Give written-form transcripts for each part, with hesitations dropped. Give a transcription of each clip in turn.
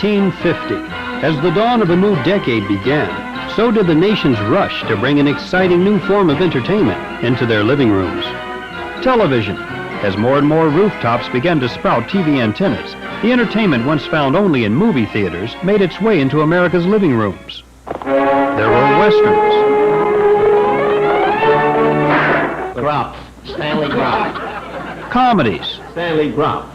1950. As the dawn of a new decade began, so did the nation's rush to bring an exciting new form of entertainment into their living rooms. Television. As more and more rooftops began to sprout TV antennas, the entertainment once found only in movie theaters made its way into America's living rooms. There were westerns. Groff. Stanley Groff. Comedies. Stanley Groff.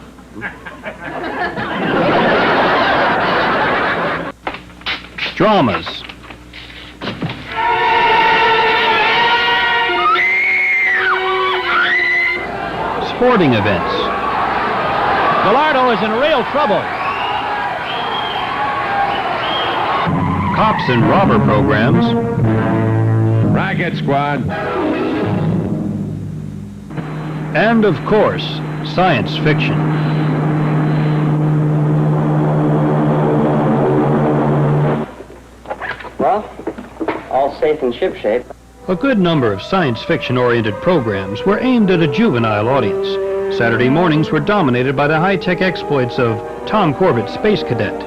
Dramas. Sporting events. Gallardo is in real trouble. Cops and robber programs. Racket Squad. And, of course, science fiction. Well, all safe and shipshape. A good number of science fiction-oriented programs were aimed at a juvenile audience. Saturday mornings were dominated by the high-tech exploits of Tom Corbett, Space Cadet,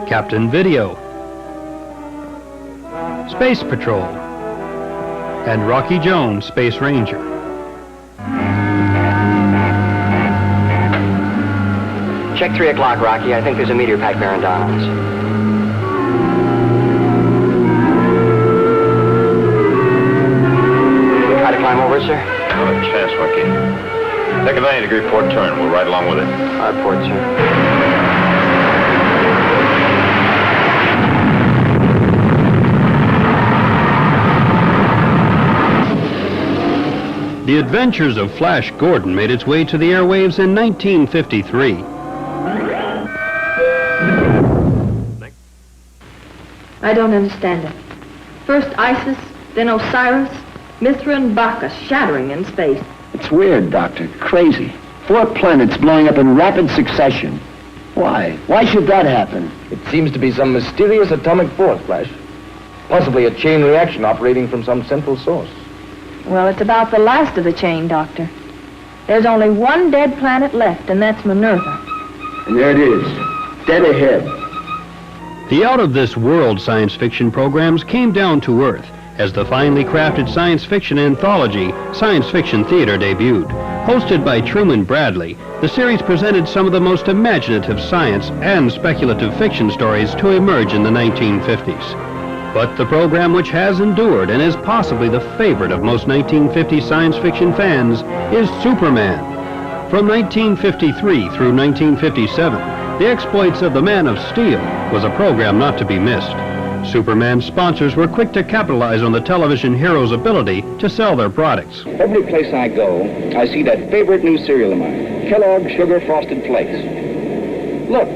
Captain Video, Space Patrol, and Rocky Jones, Space Ranger. Check 3 o'clock, Rocky. I think there's a meteor pack bearing down on us. Try to climb over, sir? Not a chance, Joaquin. Take a 90-degree port turn. We'll ride along with it. Port, sir. The Adventures of Flash Gordon made its way to the airwaves in 1953. I don't understand it. First Isis, then Osiris, Mithra and Bacchus shattering in space. It's weird, Doctor. Crazy. 4 planets blowing up in rapid succession. Why? Why should that happen? It seems to be some mysterious atomic force, Flash. Possibly a chain reaction operating from some central source. Well, it's about the last of the chain, Doctor. There's only one dead planet left, and that's Minerva. And there it is, dead ahead. The out-of-this-world science fiction programs came down to earth as the finely crafted science fiction anthology, Science Fiction Theater, debuted. Hosted by Truman Bradley, the series presented some of the most imaginative science and speculative fiction stories to emerge in the 1950s. But the program which has endured and is possibly the favorite of most 1950 science fiction fans is Superman. From 1953 through 1957, The Exploits of the Man of Steel was a program not to be missed. Superman's sponsors were quick to capitalize on the television hero's ability to sell their products. Every place I go, I see that favorite new cereal of mine, Kellogg's Sugar Frosted Flakes. Look.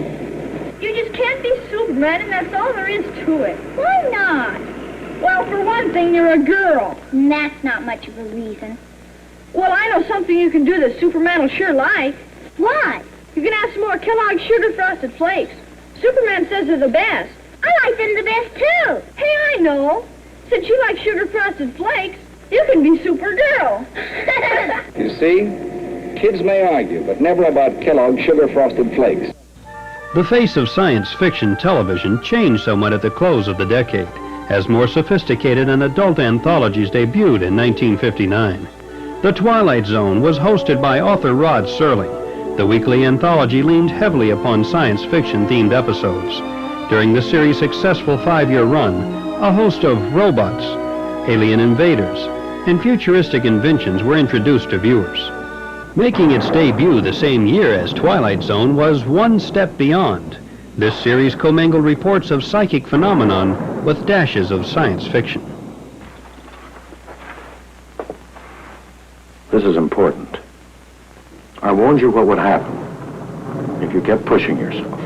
You just can't be Superman, and that's all there is to it. Why not? Well, for one thing, you're a girl. And that's not much of a reason. Well, I know something you can do that Superman will sure like. What? You can have some more Kellogg's Sugar Frosted Flakes. Superman says they're the best. I like them the best, too. Hey, I know. Since you like Sugar Frosted Flakes, you can be Supergirl. You see, kids may argue, but never about Kellogg's Sugar Frosted Flakes. The face of science fiction television changed somewhat at the close of the decade, as more sophisticated and adult anthologies debuted in 1959. The Twilight Zone was hosted by author Rod Serling. The weekly anthology leaned heavily upon science fiction-themed episodes. During the series' successful 5-year run, a host of robots, alien invaders, and futuristic inventions were introduced to viewers. Making its debut the same year as Twilight Zone was One Step Beyond. This series commingled reports of psychic phenomenon with dashes of science fiction. This is important. I warned you what would happen if you kept pushing yourself.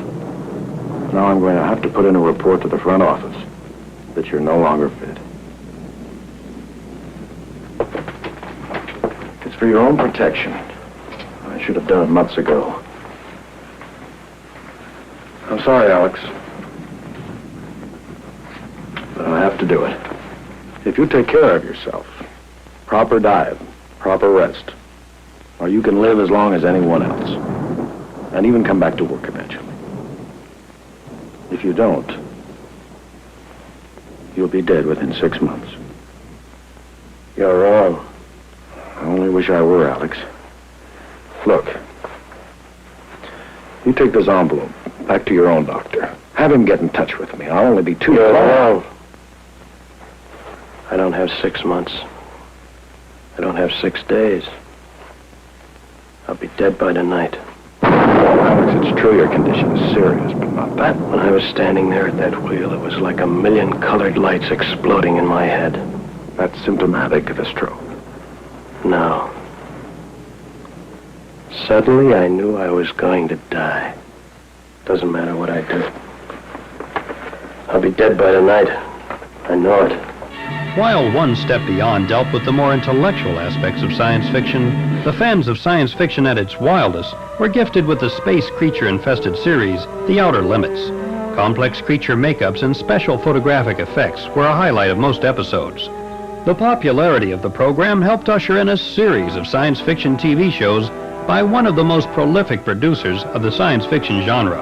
Now I'm going to have to put in a report to the front office that you're no longer fit. It's for your own protection. I should have done it months ago. I'm sorry, Alex. But I have to do it. If you take care of yourself, proper diet, proper rest, or you can live as long as anyone else, and even come back to work eventually. If you don't, you'll be dead within 6 months. You're wrong. I only wish I were, Alex. Look, you take this envelope back to your own doctor. Have him get in touch with me. I'll only be too You're glad. wrong. I don't have 6 months. I don't have 6 days. I'll be dead by tonight. Alex, it's true your condition is serious, but not that. When I was standing there at that wheel, it was like a million colored lights exploding in my head. That's symptomatic of a stroke. No. Suddenly, I knew I was going to die. Doesn't matter what I do. I'll be dead by tonight. I know it. While One Step Beyond dealt with the more intellectual aspects of science fiction, the fans of science fiction at its wildest were gifted with the space creature-infested series, The Outer Limits. Complex creature makeups and special photographic effects were a highlight of most episodes. The popularity of the program helped usher in a series of science fiction TV shows by one of the most prolific producers of the science fiction genre,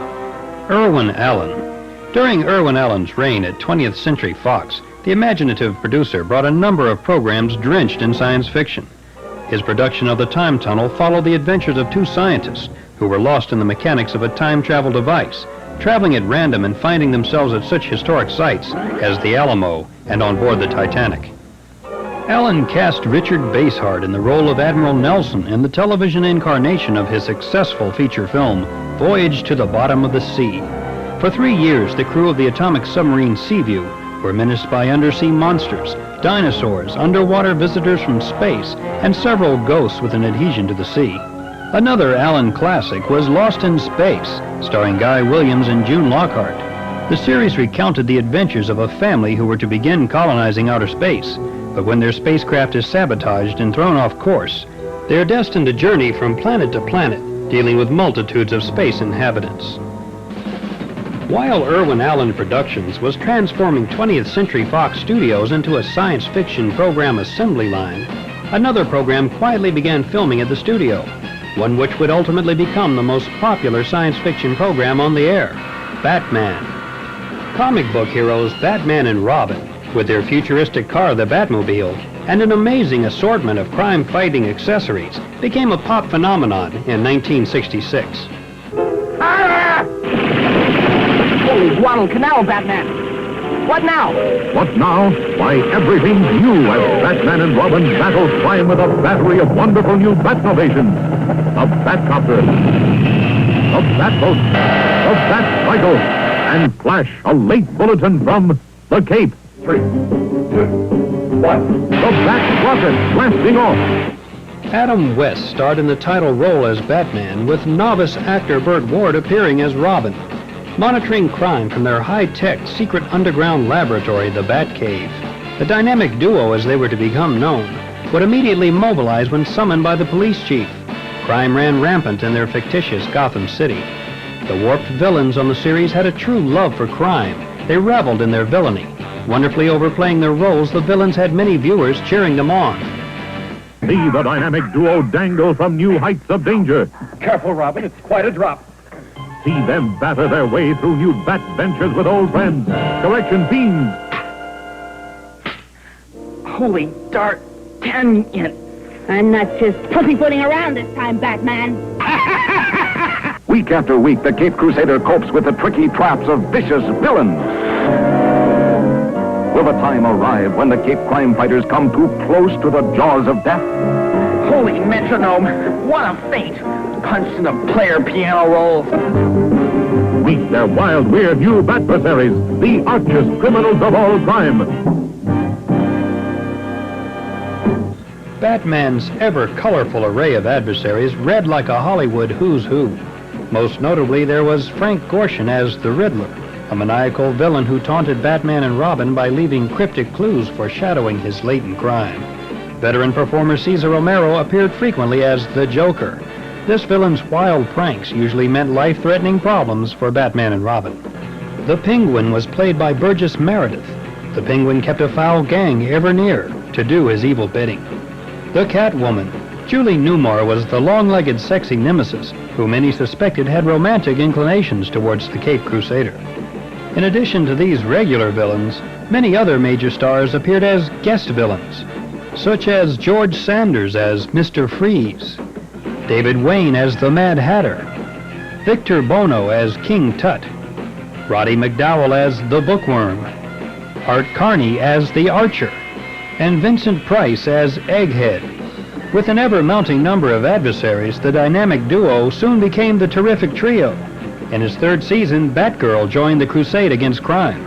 Irwin Allen. During Irwin Allen's reign at 20th Century Fox, the imaginative producer brought a number of programs drenched in science fiction. His production of The Time Tunnel followed the adventures of 2 scientists who were lost in the mechanics of a time travel device, traveling at random and finding themselves at such historic sites as the Alamo and on board the Titanic. Allen cast Richard Basehart in the role of Admiral Nelson in the television incarnation of his successful feature film, Voyage to the Bottom of the Sea. For 3 years, the crew of the atomic submarine Seaview were menaced by undersea monsters, dinosaurs, underwater visitors from space, and several ghosts with an adhesion to the sea. Another Allen classic was Lost in Space, starring Guy Williams and June Lockhart. The series recounted the adventures of a family who were to begin colonizing outer space, but when their spacecraft is sabotaged and thrown off course, they are destined to journey from planet to planet, dealing with multitudes of space inhabitants. While Irwin Allen Productions was transforming 20th Century Fox Studios into a science fiction program assembly line, another program quietly began filming at the studio, one which would ultimately become the most popular science fiction program on the air, Batman. Comic book heroes Batman and Robin, with their futuristic car, the Batmobile, and an amazing assortment of crime-fighting accessories, became a pop phenomenon in 1966. Holy Guadalcanal, Batman! What now? What now? Why, everything new as Batman and Robin battle crime with a battery of wonderful new Batnovations. A Batcopter, a Batboat, a Batcycle, and Flash, a late bulletin from the Cape. 3, 2, 1. The Bat Rocket blasting off. Adam West starred in the title role as Batman, with novice actor Burt Ward appearing as Robin, monitoring crime from their high-tech secret underground laboratory, the Batcave. The dynamic duo, as they were to become known, would immediately mobilize when summoned by the police chief. Crime ran rampant in their fictitious Gotham City. The warped villains on the series had a true love for crime. They reveled in their villainy. Wonderfully overplaying their roles, the villains had many viewers cheering them on. See the dynamic duo dangle from new heights of danger. Careful, Robin. It's quite a drop. See them batter their way through new bat ventures with old friends. Correction fiends. Holy D'Artagnan. I'm not just pussyfooting around this time, Batman. Week after week, the Cape Crusader copes with the tricky traps of vicious villains. Will the time arrive when the Cape crime fighters come too close to the jaws of death? Holy metronome. What a fate. Punched in a player piano roll. Meet their wild, weird new Batversaries, the archest criminals of all crime. Batman's ever-colorful array of adversaries read like a Hollywood who's who. Most notably, there was Frank Gorshin as the Riddler, a maniacal villain who taunted Batman and Robin by leaving cryptic clues foreshadowing his latent crime. Veteran performer Cesar Romero appeared frequently as the Joker. This villain's wild pranks usually meant life-threatening problems for Batman and Robin. The Penguin was played by Burgess Meredith. The Penguin kept a foul gang ever near to do his evil bidding. The Catwoman. Julie Newmar was the long-legged sexy nemesis who many suspected had romantic inclinations towards the Cape Crusader. In addition to these regular villains, many other major stars appeared as guest villains, such as George Sanders as Mr. Freeze, David Wayne as the Mad Hatter, Victor Bono as King Tut, Roddy McDowell as the Bookworm, Art Carney as the Archer, and Vincent Price as Egghead. With an ever-mounting number of adversaries, the dynamic duo soon became the terrific trio. In its third season, Batgirl joined the crusade against crime.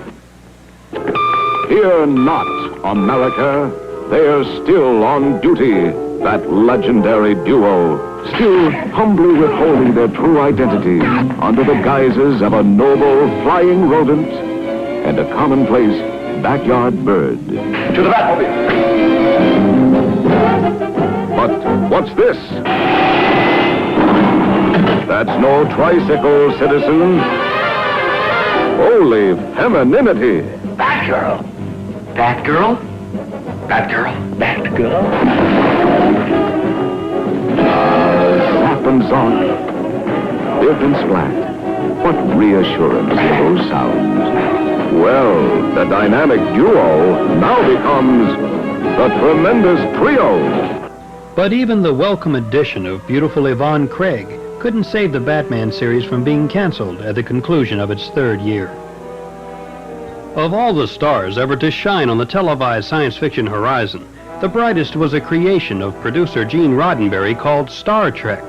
Fear not, America. They're still on duty, that legendary duo, still humbly withholding their true identity under the guises of a noble flying rodent and a commonplace backyard bird. To the Batmobile! But what's this? That's no tricycle, citizen. Holy femininity. Batgirl. Batgirl? Batgirl. Batgirl? Sap and Zonk, Biff and Splat. What reassurance those sounds. Well, the dynamic duo now becomes the tremendous trio. But even the welcome addition of beautiful Yvonne Craig couldn't save the Batman series from being canceled at the conclusion of its third year. Of all the stars ever to shine on the televised science fiction horizon, the brightest was a creation of producer Gene Roddenberry called Star Trek.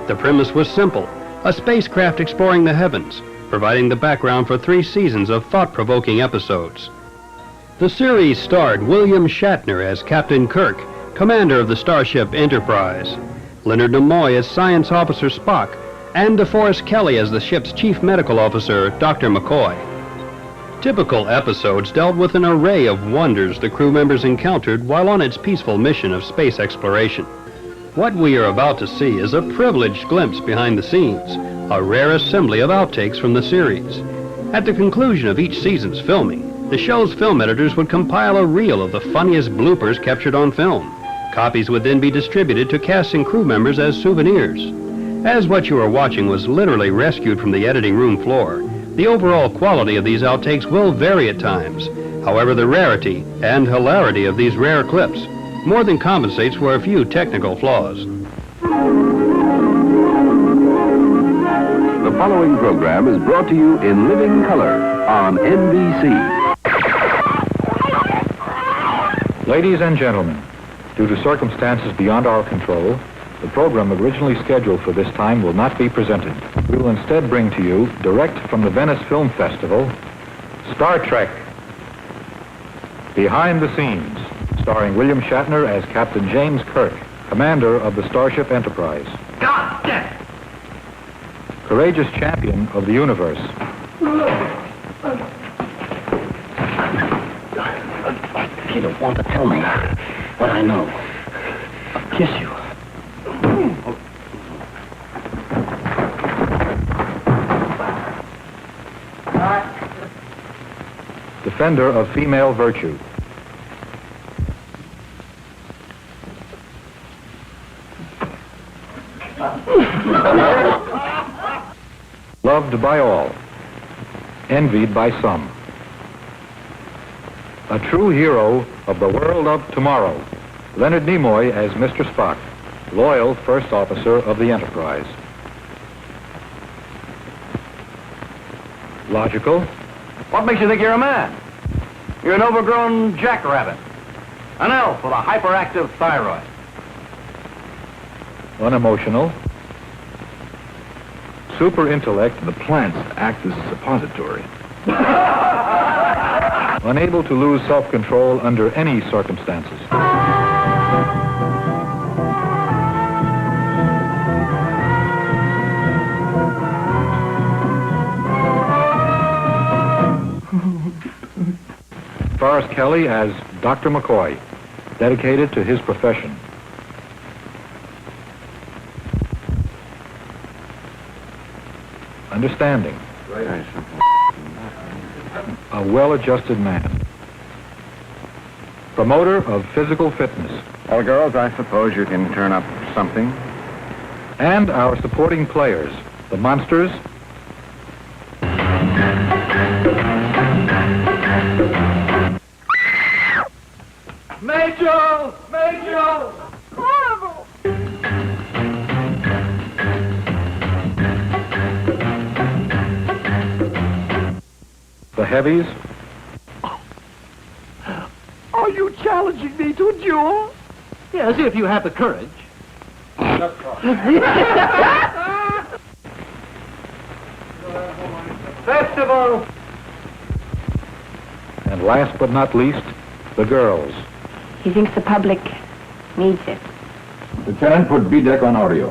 The premise was simple: a spacecraft exploring the heavens, providing the background for 3 seasons of thought-provoking episodes. The series starred William Shatner as Captain Kirk, commander of the starship Enterprise, Leonard Nimoy as Science Officer Spock, and DeForest Kelley as the ship's Chief Medical Officer, Dr. McCoy. Typical episodes dealt with an array of wonders the crew members encountered while on its peaceful mission of space exploration. What we are about to see is a privileged glimpse behind the scenes, a rare assembly of outtakes from the series. At the conclusion of each season's filming, the show's film editors would compile a reel of the funniest bloopers captured on film. Copies would then be distributed to cast and crew members as souvenirs. As what you are watching was literally rescued from the editing room floor, the overall quality of these outtakes will vary at times. However, the rarity and hilarity of these rare clips more than compensates for a few technical flaws. The following program is brought to you in living color on NBC. Ladies and gentlemen, due to circumstances beyond our control, the program originally scheduled for this time will not be presented. We will instead bring to you, direct from the Venice Film Festival, Star Trek, Behind the Scenes, starring William Shatner as Captain James Kirk, commander of the Starship Enterprise. God damn it! Courageous champion of the universe. You don't want to tell me what I know. I'll kiss you. Defender of female virtue. Loved by all, envied by some. A true hero of the world of tomorrow, Leonard Nimoy as Mr. Spock, loyal first officer of the Enterprise. Logical. What makes you think you're a man? You're an overgrown jackrabbit. An elf with a hyperactive thyroid. Unemotional. Super intellect. The plants act as a suppository. Unable to lose self-control under any circumstances. Forrest Kelly as Dr. McCoy, dedicated to his profession. Understanding. A well-adjusted man. Promoter of physical fitness. Well, girls, I suppose you can turn up something. And our supporting players, the monsters, Major! Major! Horrible! The heavies? Are you challenging me to a duel? Yes, if you have the courage. Festival! And last but not least, the girls. He thinks the public needs it. Lieutenant, put B-deck on audio.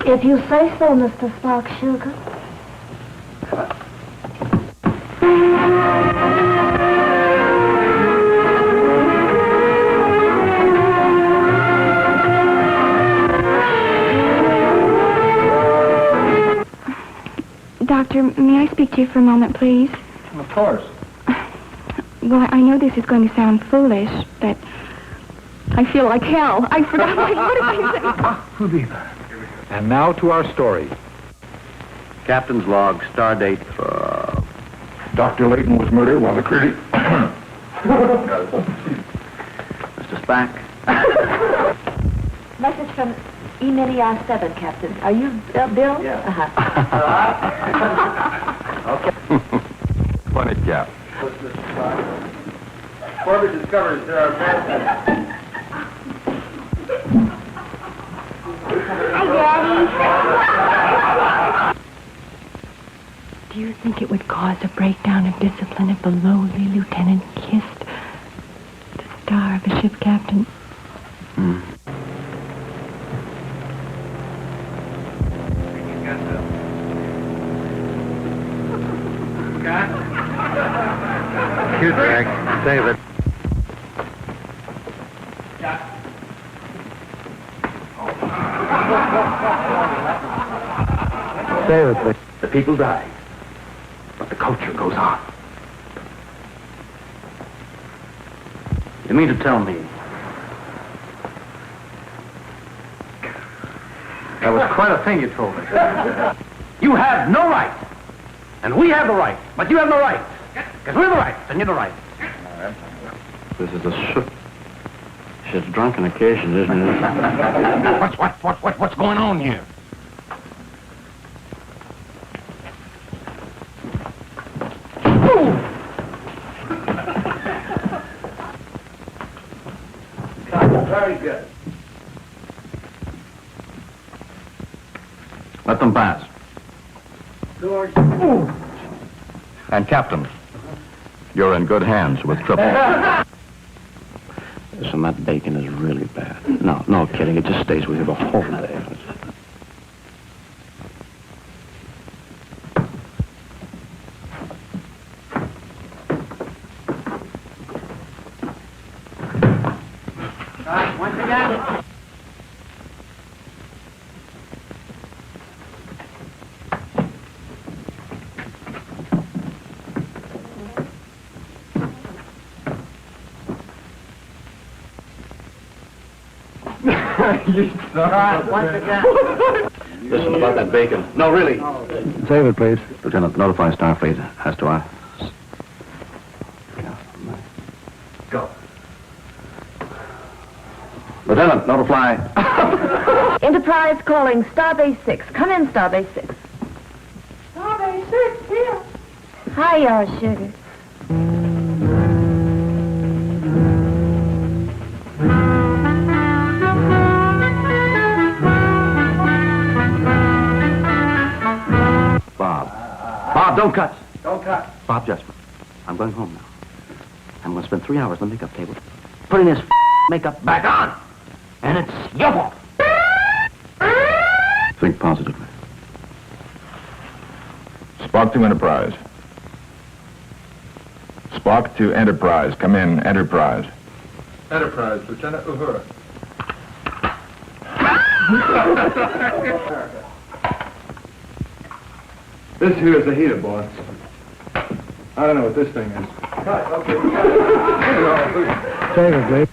If you say so, Mr. Spark Sugar. Doctor, may I speak to you for a moment, please? Of course. Well, I know this is going to sound foolish, but I feel like hell. I forgot what did I say? And now to our story. Captain's log, star date. Dr. Layton was murdered while the critic... Mr. Spack. Message from Emilia 7, Captain. Are you Bill? Yeah. Okay. Funny cap. Corbett discovers there are men. Hi, Daddy. Do you think it would cause a breakdown of discipline if the lowly lieutenant kissed the star of a ship captain? Cute, Jack. Save it. Save it, please. The people die, but the culture goes on. You mean to tell me That was quite a thing you told me. You have no right, and we have the right, but you have no right. Because we're the right, and you're the right. this is a shit's drunken occasion, isn't it? What's going on here? Very good. Let them pass. George. And Captain, you're in good hands with triple. Listen, that bacon is really bad. No kidding. It just stays with you the whole day. Once again. Once again. Listen, about that bacon. No, really. Save it, please. Lieutenant, notify Starfleet as to our... Go. Lieutenant, notify... Enterprise calling Starbase 6. Come in, Starbase 6. Starbase 6, here. Hi, y'all, sugar. Bob, don't cut. Don't cut. Bob Jesper, I'm going home now. I'm going to spend 3 hours on the makeup table putting this makeup back on. And it's your fault. Think positively. Spock to Enterprise. Spock to Enterprise. Come in, Enterprise. Enterprise, Lieutenant Uhura. This here is a heater, boss. I don't know what this thing is. Save it, please.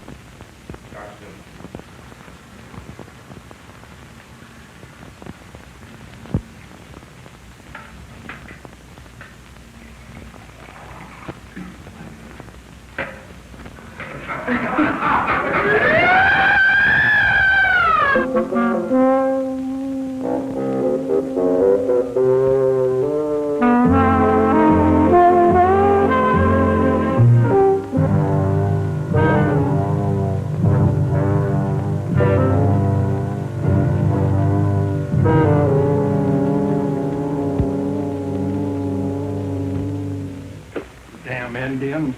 Damn Indians.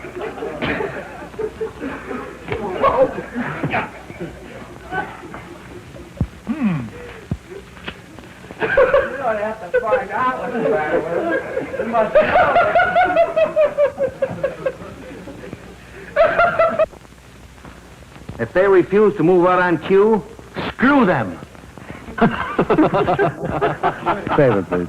You don't have to find out what's the matter with it. You must know. If they refuse to move out on cue, screw them. Save it, please.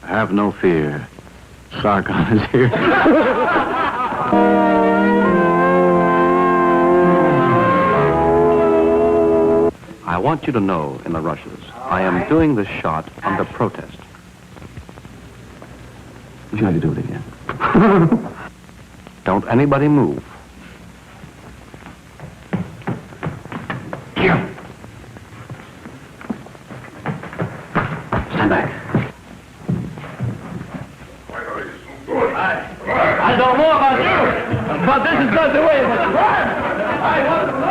Have no fear. Sargon is here. I want you to know, in the rushes, I am doing this shot under protest. Would you like to do it again? Don't anybody move. Stand back. I don't know about you, but this is not the way it was planned. I want to know.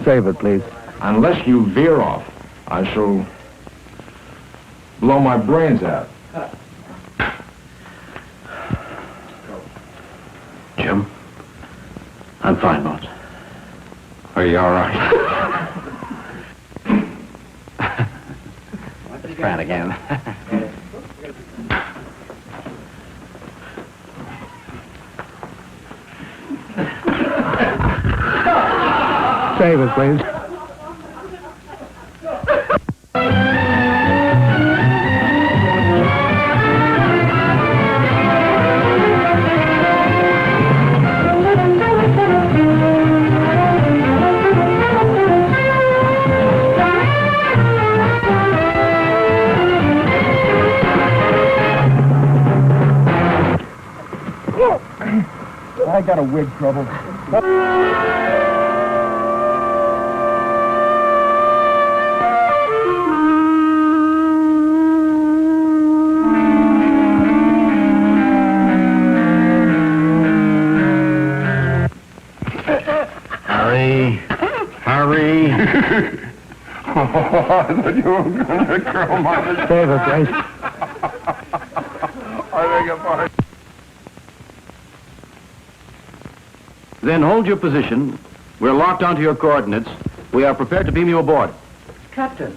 Save it, please. Unless you veer off, I shall blow my brains out. Jim? I'm fine, boss. Are you all right? Let's try it again. Save it, please. I got a wig trouble. Hurry. Oh, I thought you were going to curl my... Save it, please. I beg your pardon. Then hold your position. We're locked onto your coordinates. We are prepared to beam you aboard. Captain,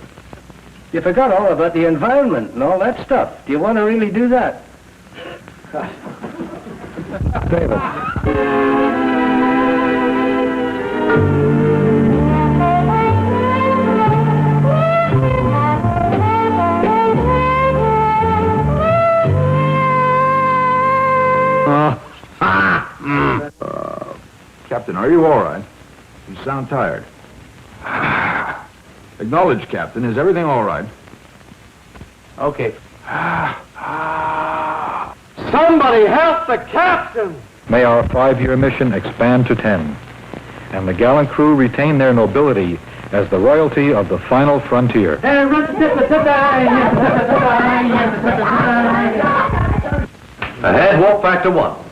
you forgot all about the environment and all that stuff. Do you want to really do that? Save it. Captain, are you all right? You sound tired. Acknowledge, Captain. Is everything all right? Okay. Somebody help the captain! May our 5-year mission expand to 10, and the gallant crew retain their nobility as the royalty of the final frontier. Ahead, walk factor 1.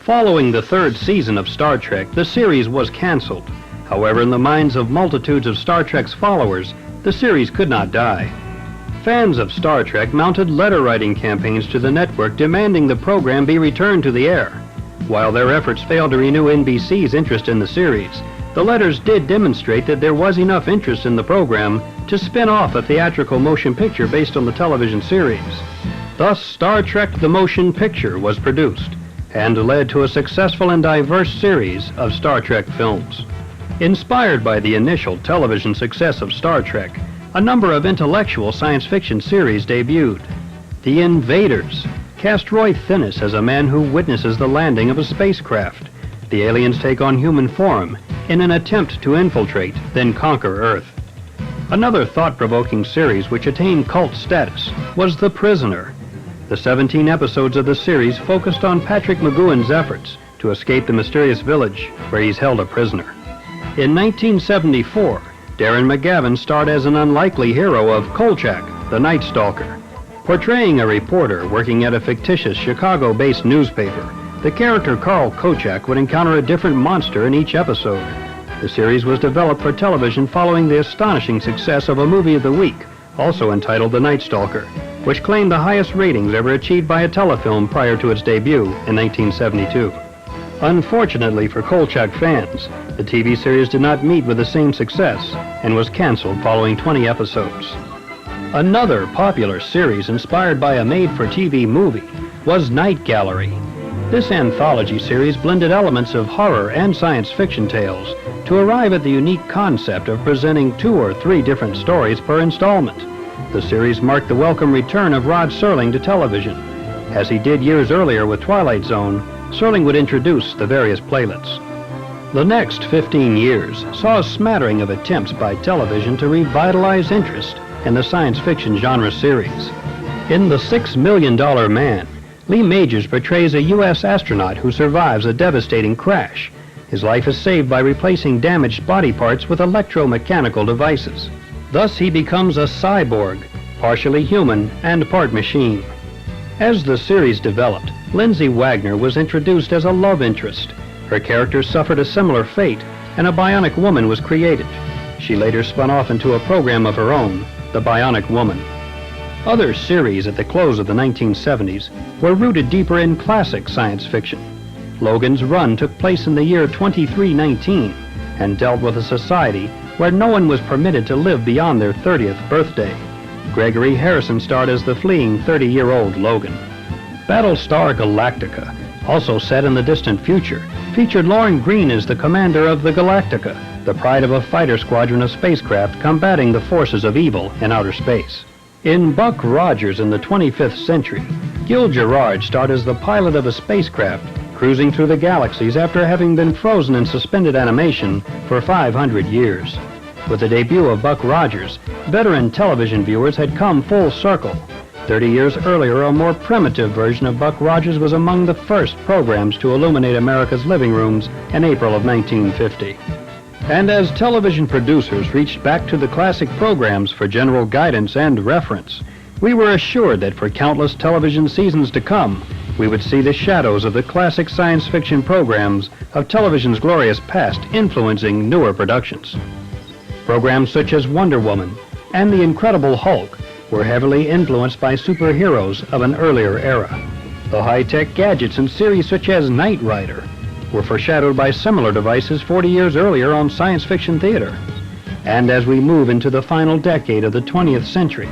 Following the third season of Star Trek, the series was canceled. However, in the minds of multitudes of Star Trek's followers, the series could not die. Fans of Star Trek mounted letter-writing campaigns to the network demanding the program be returned to the air. While their efforts failed to renew NBC's interest in the series, the letters did demonstrate that there was enough interest in the program to spin off a theatrical motion picture based on the television series. Thus, Star Trek the Motion Picture was produced and led to a successful and diverse series of Star Trek films. Inspired by the initial television success of Star Trek, a number of intellectual science fiction series debuted. The Invaders cast Roy Thinnis as a man who witnesses the landing of a spacecraft. The aliens take on human form in an attempt to infiltrate, then conquer Earth. Another thought-provoking series which attained cult status was The Prisoner. The 17 episodes of the series focused on Patrick McGowan's efforts to escape the mysterious village where he's held a prisoner. In 1974, Darren McGavin starred as an unlikely hero of Kolchak, the Night Stalker. Portraying a reporter working at a fictitious Chicago-based newspaper, the character Carl Kolchak would encounter a different monster in each episode. The series was developed for television following the astonishing success of a movie of the week, also entitled The Night Stalker, which claimed the highest ratings ever achieved by a telefilm prior to its debut in 1972. Unfortunately for Kolchak fans, the TV series did not meet with the same success and was canceled following 20 episodes. Another popular series inspired by a made-for-TV movie was Night Gallery. This anthology series blended elements of horror and science fiction tales to arrive at the unique concept of presenting 2 or 3 different stories per installment. The series marked the welcome return of Rod Serling to television. As he did years earlier with Twilight Zone, Serling would introduce the various playlets. The next 15 years saw a smattering of attempts by television to revitalize interest in the science fiction genre series. In The $6 Million Man, Lee Majors portrays a U.S. astronaut who survives a devastating crash. His life is saved by replacing damaged body parts with electromechanical devices. Thus he becomes a cyborg, partially human and part machine. As the series developed, Lindsay Wagner was introduced as a love interest. Her character suffered a similar fate, and a bionic woman was created. She later spun off into a program of her own, The Bionic Woman. Other series at the close of the 1970s were rooted deeper in classic science fiction. Logan's Run took place in the year 2319 and dealt with a society where no one was permitted to live beyond their 30th birthday. Gregory Harrison starred as the fleeing 30-year-old Logan. Battlestar Galactica, also set in the distant future, featured Lauren Green as the commander of the Galactica, the pride of a fighter squadron of spacecraft combating the forces of evil in outer space. In Buck Rogers in the 25th Century, Gil Gerard starred as the pilot of a spacecraft cruising through the galaxies after having been frozen in suspended animation for 500 years. With the debut of Buck Rogers, veteran television viewers had come full circle. 30 years earlier, a more primitive version of Buck Rogers was among the first programs to illuminate America's living rooms in April of 1950. And as television producers reached back to the classic programs for general guidance and reference, we were assured that for countless television seasons to come, we would see the shadows of the classic science fiction programs of television's glorious past influencing newer productions. Programs such as Wonder Woman and The Incredible Hulk were heavily influenced by superheroes of an earlier era. The high-tech gadgets in series such as Knight Rider were foreshadowed by similar devices 40 years earlier on science fiction theater. And as we move into the final decade of the 20th century,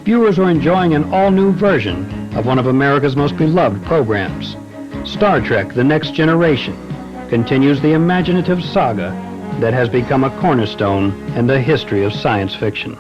viewers are enjoying an all-new version of one of America's most beloved programs. Star Trek: The Next Generation continues the imaginative saga that has become a cornerstone in the history of science fiction.